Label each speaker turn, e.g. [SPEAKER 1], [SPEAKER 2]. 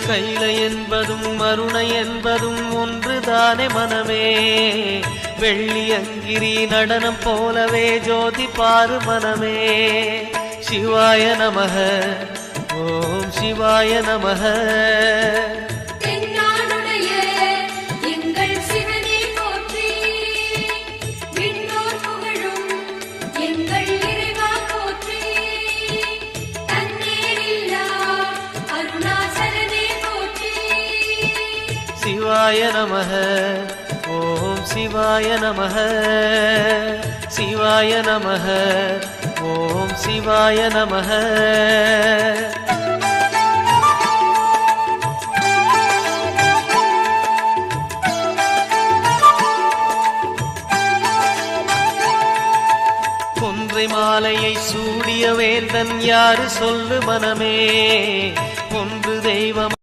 [SPEAKER 1] கைலை என்பதும் மருணை என்பதும் ஒன்றுதானே மனமே. வெள்ளி அங்கிரி நடனம் போலவே ஜோதி பாரு மனமே. சிவாய நமக ஓம் சிவாய நமக. சிவாய நமக ஓம் சிவாய நமக. சிவாய நமக ஓம் சிவாய நமக. கொன்றை மாலையை சூடிய வேந்தன் யாரு சொல்லு மனமே. ஒன்று தெய்வம்